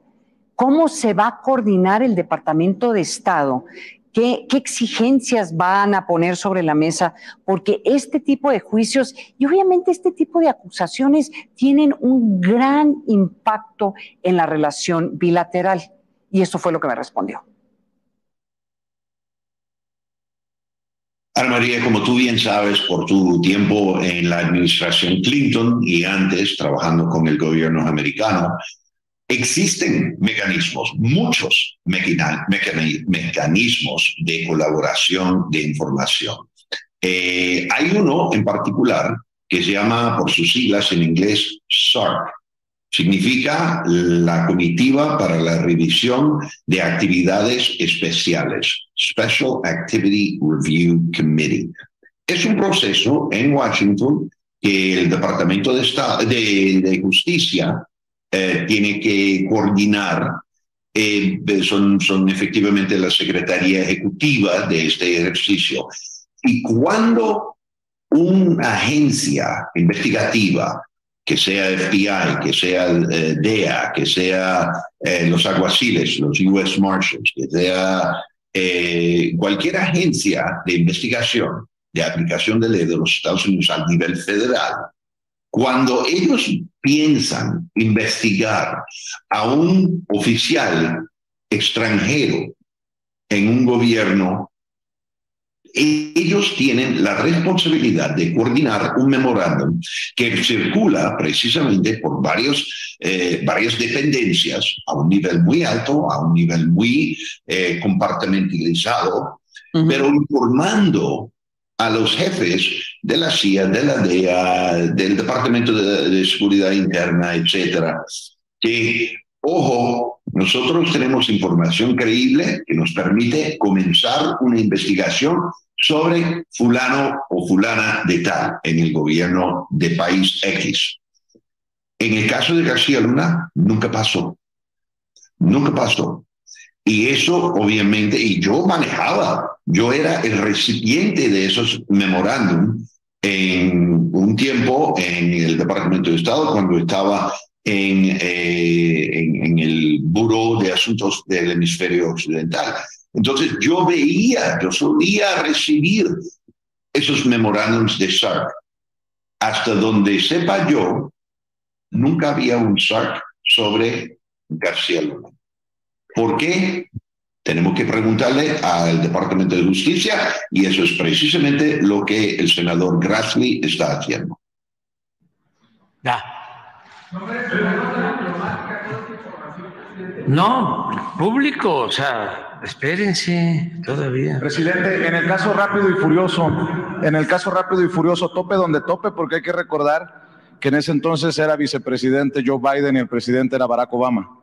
F: ¿Cómo se va a coordinar el Departamento de Estado? ¿Qué exigencias van a poner sobre la mesa? Porque este tipo de juicios y obviamente este tipo de acusaciones tienen un gran impacto en la relación bilateral. Y eso fue lo que me respondió.
G: Ana María, como tú bien sabes, por tu tiempo en la administración Clinton y antes trabajando con el gobierno americano, existen mecanismos, muchos mecanismos de colaboración de información. Hay uno en particular que se llama, por sus siglas en inglés, SARC. Significa la Comitiva para la Revisión de Actividades Especiales, Special Activity Review Committee. Es un proceso en Washington que el Departamento de Justicia tiene que coordinar son efectivamente la Secretaría Ejecutiva de este ejercicio. Y cuando una agencia investigativa, que sea FBI, que sea DEA, que sea los alguaciles, los US Marshals, que sea cualquier agencia de investigación, de aplicación de ley de los Estados Unidos al nivel federal, cuando ellos piensan investigar a un oficial extranjero en un gobierno, ellos tienen la responsabilidad de coordinar un memorándum que circula precisamente por varias dependencias a un nivel muy alto, a un nivel muy compartimentalizado, pero informando a los jefes de la CIA, de la DEA, del Departamento de Seguridad Interna, etcétera, que, ojo, nosotros tenemos información creíble que nos permite comenzar una investigación sobre fulano o fulana de tal en el gobierno de país X. En el caso de García Luna, nunca pasó. Nunca pasó. Y eso, obviamente, y yo era el recipiente de esos memorándum en un tiempo en el Departamento de Estado, cuando estaba en el Buró de Asuntos del Hemisferio Occidental. Entonces yo solía recibir esos memorándums de SARC. Hasta donde sepa yo, nunca había un SARC sobre García Luna. ¿Por qué? Tenemos que preguntarle al Departamento de Justicia, y eso es precisamente lo que el senador Grassley está haciendo.
A: No, público, o sea, espérense todavía.
B: Presidente, en el caso rápido y furioso, tope donde tope, porque hay que recordar que en ese entonces era vicepresidente Joe Biden y el presidente era Barack Obama.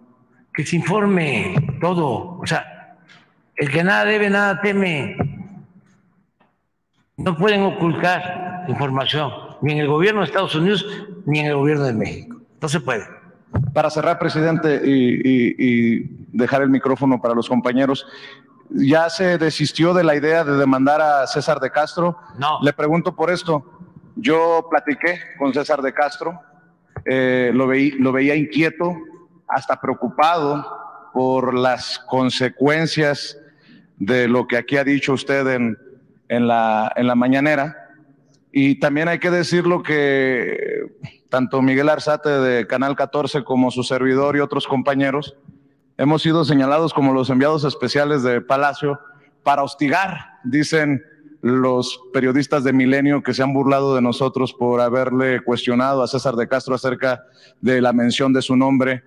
A: Que se informe todo, o sea, el que nada debe, nada teme. No pueden ocultar información, ni en el gobierno de Estados Unidos, ni en el gobierno de México. No se puede.
B: Para cerrar, presidente, y dejar el micrófono para los compañeros, ¿ya se desistió de la idea de demandar a César de Castro?
A: No.
B: Le pregunto por esto. Yo platiqué con César de Castro, lo veía inquieto, hasta preocupado por las consecuencias de lo que aquí ha dicho usted en la mañanera. Y también hay que decirlo que tanto Miguel Arzate de Canal 14 como su servidor y otros compañeros hemos sido señalados como los enviados especiales de Palacio para hostigar, dicen los periodistas de Milenio que se han burlado de nosotros por haberle cuestionado a César de Castro acerca de la mención de su nombre,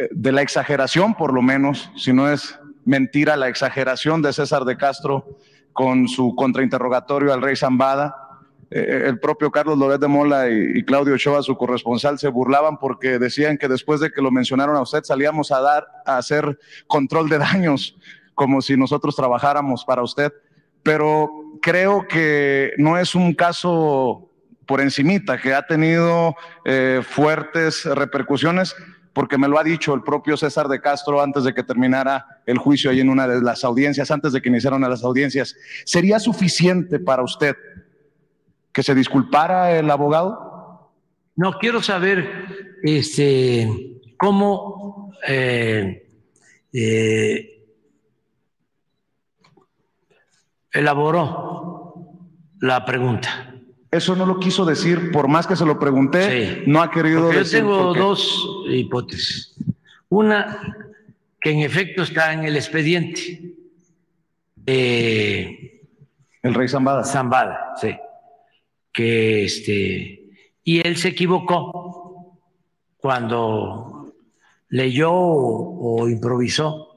B: de la exageración por lo menos, si no es mentira, la exageración de César de Castro con su contrainterrogatorio al rey Zambada. El propio Carlos Loret de Mola y Claudio Ochoa, su corresponsal, se burlaban porque decían que después de que lo mencionaron a usted salíamos a hacer control de daños, como si nosotros trabajáramos para usted. Pero creo que no es un caso por encimita, que ha tenido fuertes repercusiones, porque me lo ha dicho el propio César de Castro antes de que terminara el juicio ahí en una de las audiencias, antes de que iniciaran las audiencias. ¿Sería suficiente para usted que se disculpara el abogado?
A: No, quiero saber cómo elaboró la pregunta.
B: Eso no lo quiso decir, por más que se lo pregunté, sí. No ha querido decir.
A: Yo tengo dos hipótesis. Una, que en efecto está en el expediente.
B: El rey Zambada.
A: Zambada, sí. Y él se equivocó cuando leyó o improvisó,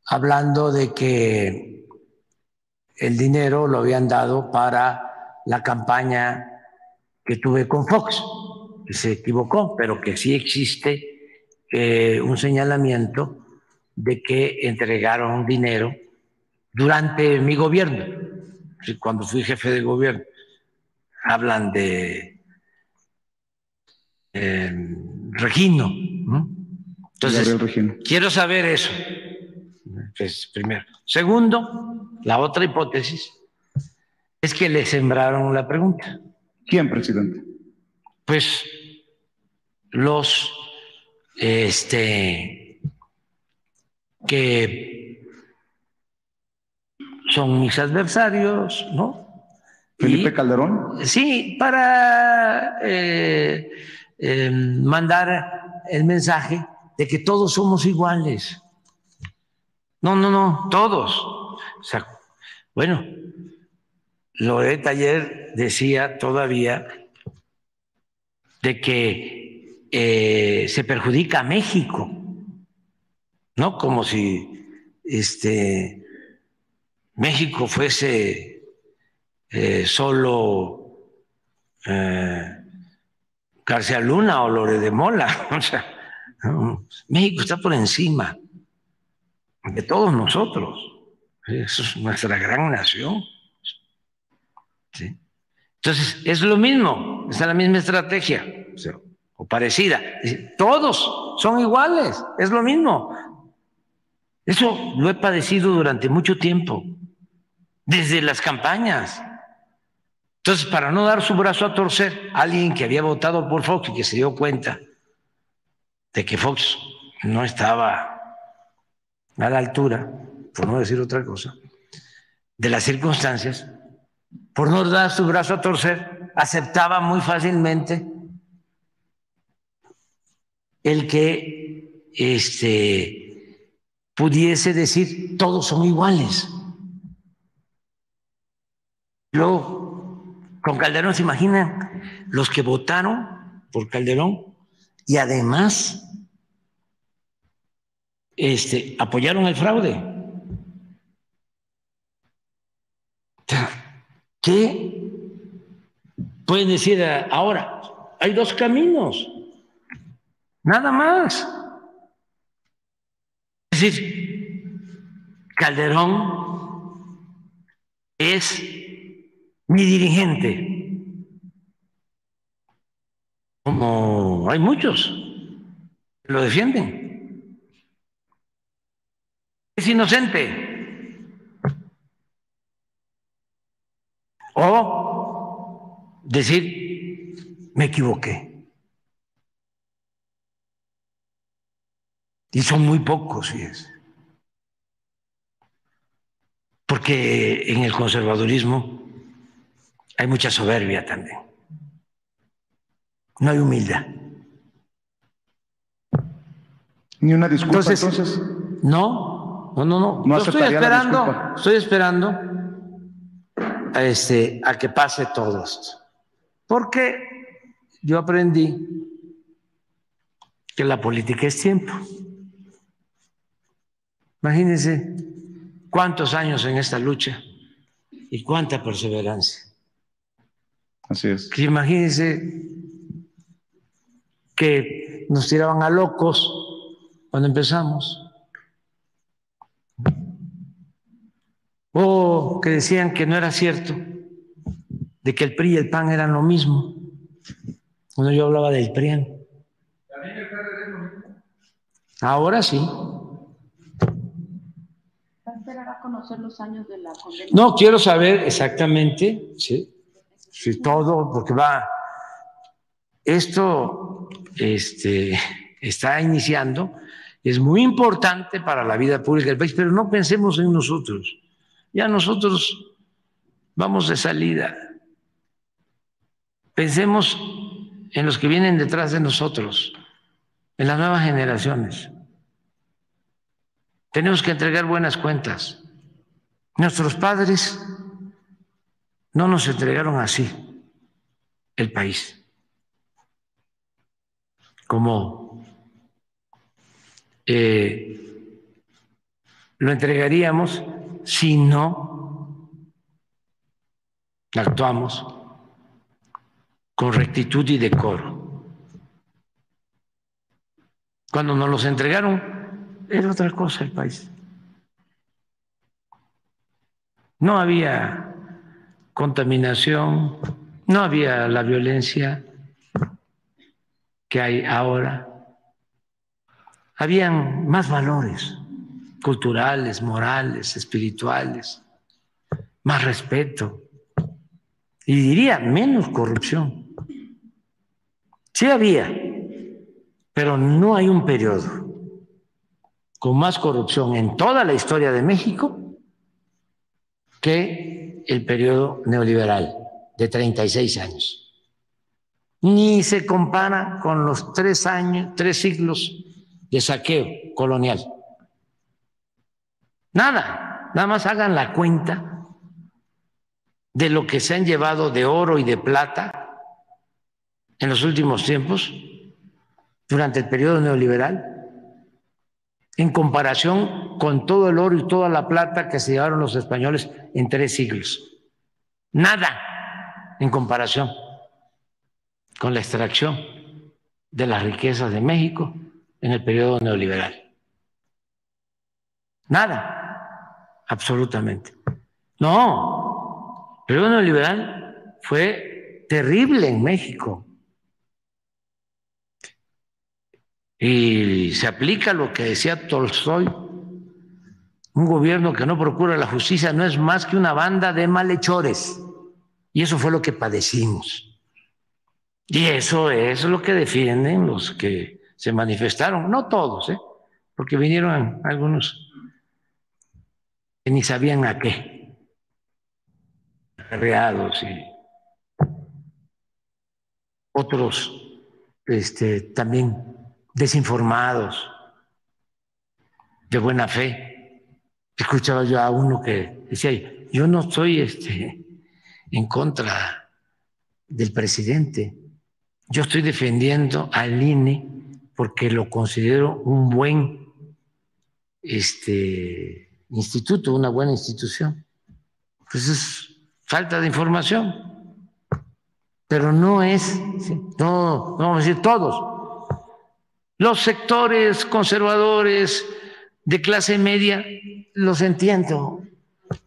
A: hablando de que el dinero lo habían dado para la campaña que tuve con Fox, que se equivocó, pero que sí existe un señalamiento de que entregaron dinero durante mi gobierno, cuando fui jefe de gobierno. Hablan de Regino, ¿no? Entonces, quiero saber eso, pues, primero. Segundo, la otra hipótesis es que le sembraron la pregunta.
B: ¿Quién, presidente?
A: Pues los que son mis adversarios, ¿no?
B: ¿Felipe Calderón?
A: Sí, para mandar el mensaje de que todos somos iguales. No, todos. O sea, bueno, Loret ayer decía todavía de que se perjudica a México, ¿no? Como si México fuese solo García Luna o Loret de Mola. O sea, México está por encima de todos nosotros. Eso es nuestra gran nación. ¿Sí? Entonces, es lo mismo, es la misma estrategia, o parecida. Todos son iguales, es lo mismo. Eso lo he padecido durante mucho tiempo, desde las campañas. Entonces, para no dar su brazo a torcer, alguien que había votado por Fox y que se dio cuenta de que Fox no estaba a la altura, por no decir otra cosa, de las circunstancias, por no dar su brazo a torcer, aceptaba muy fácilmente el que pudiese decir todos son iguales. Luego, con Calderón, ¿se imaginan los que votaron por Calderón y además apoyaron el fraude? ¿Qué pueden decir ahora? Hay dos caminos, nada más. Es decir, Calderón es mi dirigente, como hay muchos que lo defienden. Es inocente. O decir, me equivoqué. Y son muy pocos, fíjense. Porque en el conservadurismo hay mucha soberbia también. No hay humildad.
B: Ni una disculpa, entonces.
A: No.
B: No aceptaría la disculpa.
A: Estoy esperando a que pase todo esto. Porque yo aprendí que la política es tiempo. Imagínense cuántos años en esta lucha y cuánta perseverancia.
B: Así es.
A: Que imagínense que nos tiraban a locos cuando empezamos. O que decían que no era cierto, de que el PRI y el PAN eran lo mismo. Cuando yo hablaba del PRIAN.
C: ¿También el PRD es lo mismo?
A: Ahora sí.
H: ¿Va a esperar a conocer los años de la condena?
A: No, quiero saber exactamente, sí, todo, porque esto está iniciando, es muy importante para la vida pública del país, pero no pensemos en nosotros. Ya nosotros vamos de salida. Pensemos en los que vienen detrás de nosotros, en las nuevas generaciones. Tenemos que entregar buenas cuentas. Nuestros padres no nos entregaron así el país, como lo entregaríamos si no actuamos con rectitud y decoro. Cuando nos los entregaron, era otra cosa el país. No había contaminación, no había la violencia que hay ahora. habían más valores culturales, morales, espirituales, más respeto y diría menos corrupción. Sí había, pero no hay un periodo con más corrupción en toda la historia de México que el periodo neoliberal de 36 años. Ni se compara con los 3 siglos de saqueo colonial. Nada más hagan la cuenta de lo que se han llevado de oro y de plata en los últimos tiempos durante el periodo neoliberal en comparación con todo el oro y toda la plata que se llevaron los españoles en 3 siglos. Nada en comparación con la extracción de las riquezas de México en el periodo neoliberal. Nada, absolutamente. No, el periodo neoliberal fue terrible en México. Y se aplica lo que decía Tolstoy: un gobierno que no procura la justicia no es más que una banda de malhechores. Y eso fue lo que padecimos. Y eso es lo que defienden los que se manifestaron, no todos, porque vinieron algunos que ni sabían a qué, arreados, y otros también desinformados, de buena fe. Escuchaba yo a uno que decía: yo no estoy en contra del presidente, yo estoy defendiendo al INE porque lo considero un buen instituto, una buena institución. Pues es falta de información, pero no es, no vamos a decir todos, los sectores conservadores de clase media los entiendo. O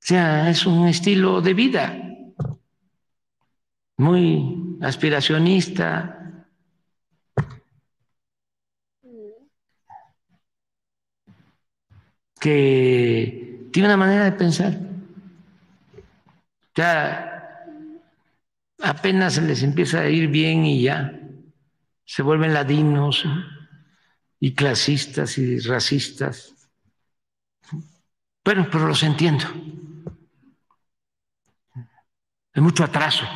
A: sea, es un estilo de vida muy aspiracionista, que tiene una manera de pensar. Ya apenas se les empieza a ir bien y ya se vuelven ladinos y clasistas y racistas. Bueno, pero los entiendo. Hay mucho atraso,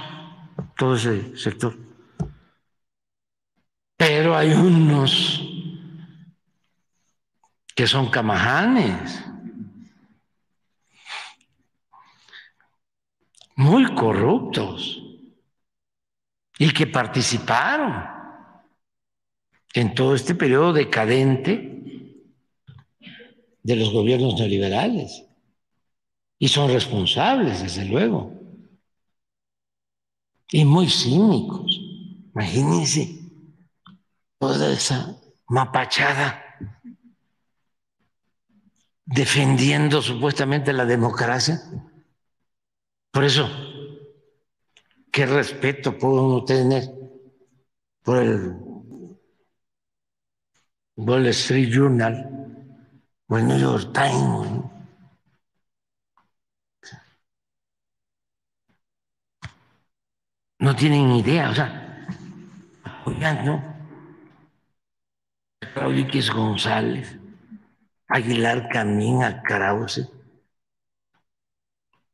A: todo ese sector. Pero hay unos que son camajanes, muy corruptos, y que participaron en todo este periodo decadente de los gobiernos neoliberales, y son responsables, desde luego, y muy cínicos. Imagínense toda esa mapachada defendiendo supuestamente la democracia. Por eso, ¿qué respeto puede uno tener por el Wall Street Journal o el New York Times? No tienen ni idea, o sea, apoyando a Claudio X González, a Aguilar Camín, a Krause,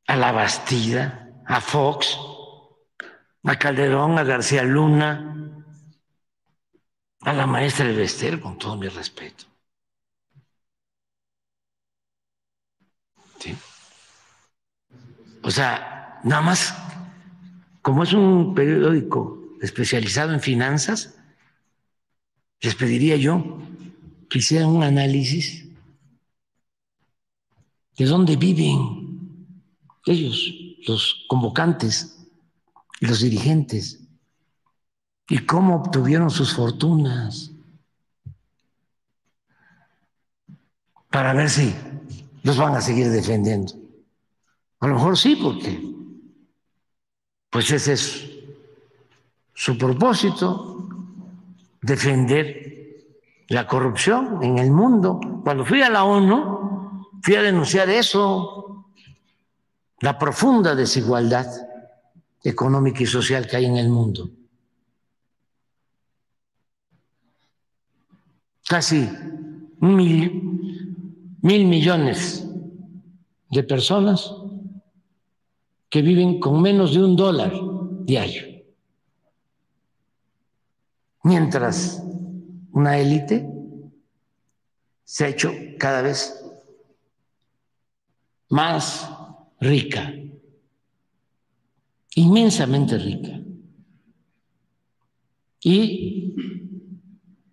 A: a La Bastida, a Fox, a Calderón, a García Luna, a la maestra Elvester, con todo mi respeto. ¿Sí? O sea, nada más, como es un periódico especializado en finanzas, les pediría yo que hicieran un análisis de dónde viven ellos, los convocantes y los dirigentes, y cómo obtuvieron sus fortunas, para ver si los van a seguir defendiendo. A lo mejor sí, porque pues ese es su propósito, defender la corrupción en el mundo. Cuando fui a la ONU, fui a denunciar eso, la profunda desigualdad económica y social que hay en el mundo. Casi 1.000 millones de personas que viven con menos de $1 diario. Mientras una élite se ha hecho cada vez más rica, inmensamente rica. ¿Y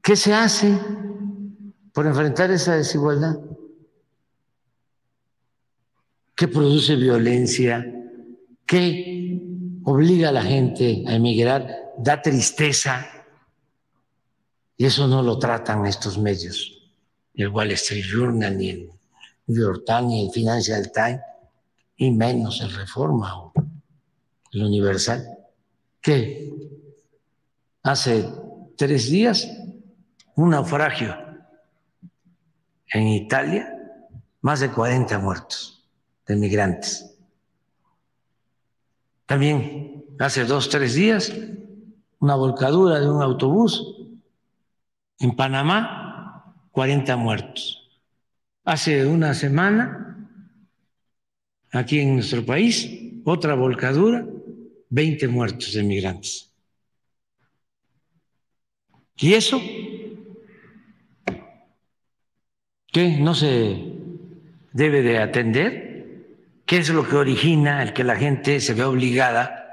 A: qué se hace por enfrentar esa desigualdad? ¿Qué produce violencia? ¿Qué obliga a la gente a emigrar? Da tristeza. Y eso no lo tratan estos medios, ni el Wall Street Journal, ni el New York Times, ni el Financial Times, y menos el Reforma o el Universal. ¿Qué? Hace 3 días, un naufragio en Italia, más de 40 muertos de migrantes. También hace 2, 3 días, una volcadura de un autobús en Panamá, 40 muertos. Hace una semana, aquí en nuestro país, otra volcadura, 20 muertos de migrantes. ¿Y eso qué no se debe de atender? ¿Qué es lo que origina el que la gente se vea obligada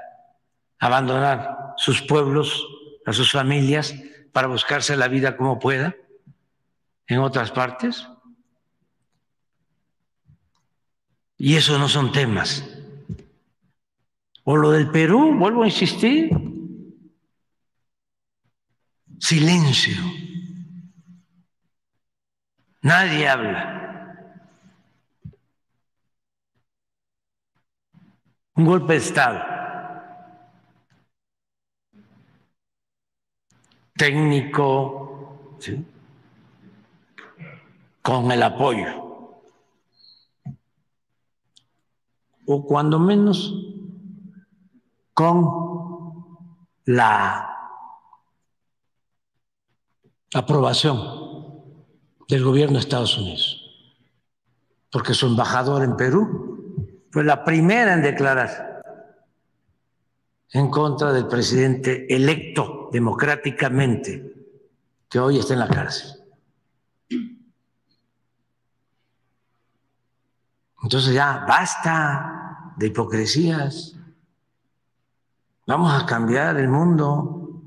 A: a abandonar sus pueblos, a sus familias, para buscarse la vida como pueda en otras partes? Y eso no son temas. O lo del Perú, vuelvo a insistir, silencio. Nadie habla. Un golpe de Estado. Técnico, ¿sí?, con el apoyo, o cuando menos con la aprobación del gobierno de Estados Unidos, porque su embajador en Perú fue la primera en declarar en contra del presidente electo democráticamente, que hoy está en la cárcel. Entonces ya basta de hipocresías. Vamos a cambiar el mundo.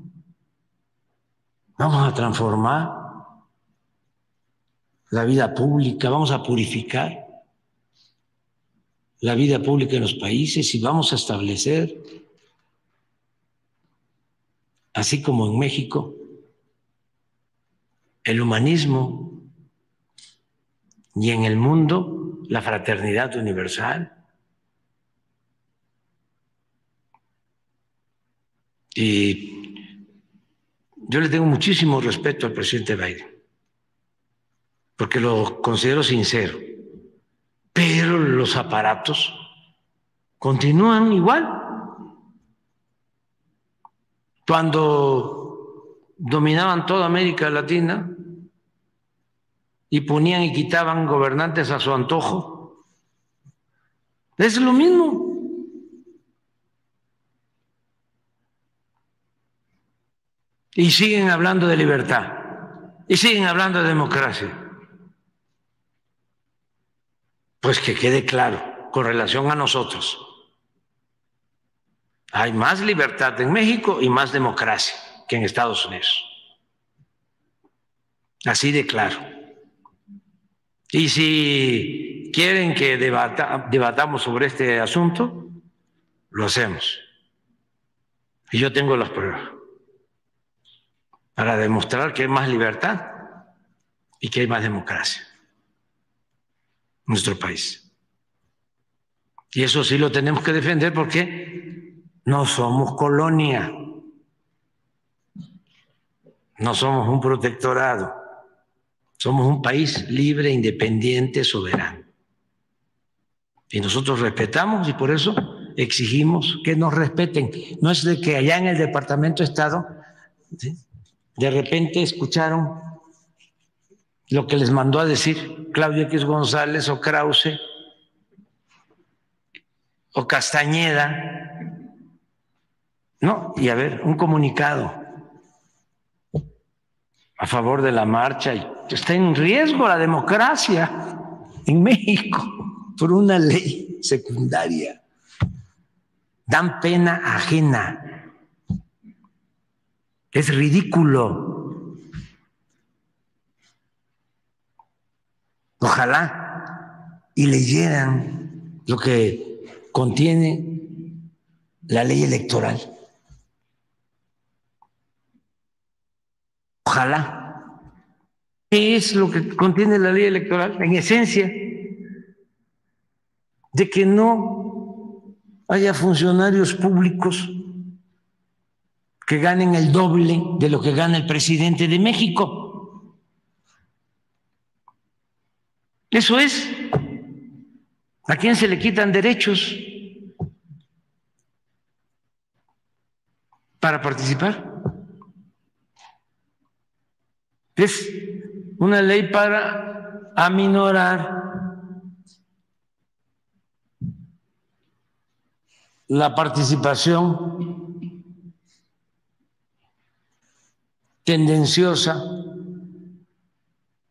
A: Vamos a transformar la vida pública, vamos a purificar la vida pública en los países y vamos a establecer, así como en México, el humanismo y en el mundo la fraternidad universal. Y yo le tengo muchísimo respeto al presidente Biden, porque lo considero sincero, pero los aparatos continúan igual. Cuando dominaban toda América Latina y ponían y quitaban gobernantes a su antojo, es lo mismo. Y siguen hablando de libertad, y siguen hablando de democracia. Pues que quede claro, con relación a nosotros, hay más libertad en México y más democracia que en Estados Unidos. Así de claro. Y si quieren que debatamos sobre este asunto, lo hacemos. Y yo tengo las pruebas para demostrar que hay más libertad y que hay más democracia en nuestro país. Y eso sí lo tenemos que defender porque no somos colonia. no somos un protectorado, somos un país libre, independiente, soberano. Y nosotros respetamos y por eso exigimos que nos respeten. No es de que allá en el Departamento de Estado, ¿sí?, de repente escucharon lo que les mandó a decir Claudio X González o Krause o Castañeda. No, y a ver, un comunicado a favor de la marcha. Está en riesgo la democracia en México por una ley secundaria. Dan pena ajena. Es ridículo. Ojalá y leyeran lo que contiene la ley electoral. Ojalá. ¿Qué es lo que contiene la ley electoral? En esencia, de que no haya funcionarios públicos que ganen el doble de lo que gana el presidente de México. Eso es. ¿A quién se le quitan derechos para participar? Es una ley para aminorar la participación tendenciosa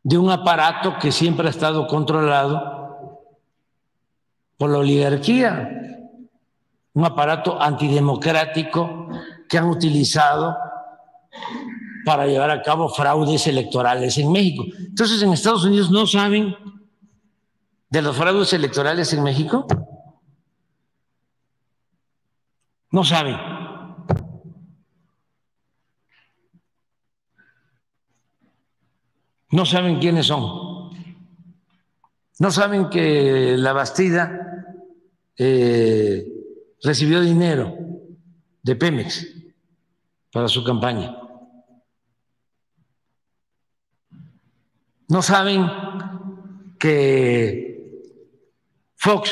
A: de un aparato que siempre ha estado controlado por la oligarquía, un aparato antidemocrático que han utilizado para llevar a cabo fraudes electorales en México. Entonces, en Estados Unidos no saben de los fraudes electorales en México. No saben. No saben quiénes son. No saben que la Bastida recibió dinero de Pemex para su campaña. No saben que Fox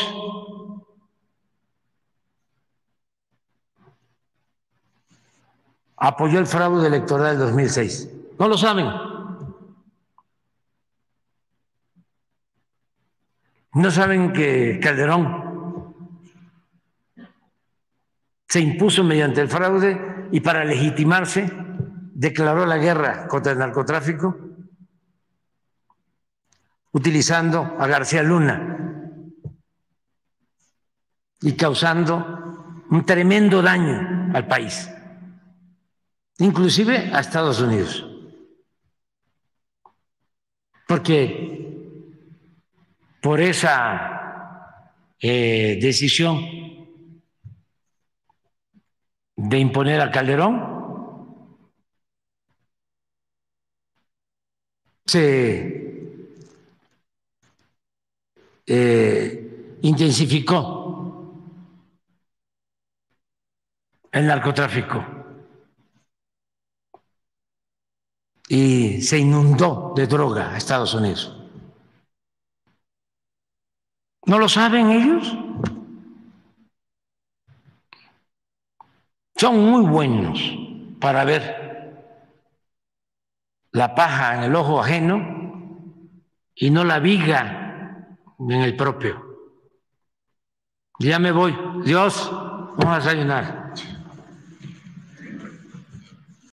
A: apoyó el fraude electoral del 2006. No lo saben. No saben que Calderón se impuso mediante el fraude y para legitimarse declaró la guerra contra el narcotráfico utilizando a García Luna y causando un tremendo daño al país, inclusive a Estados Unidos. Porque por esa decisión de imponer a Calderón, se intensificó el narcotráfico y se inundó de droga a Estados Unidos. ¿No lo saben ellos? Son muy buenos para ver la paja en el ojo ajeno y no la viga en el propio. Ya me voy. Dios, vamos a desayunar.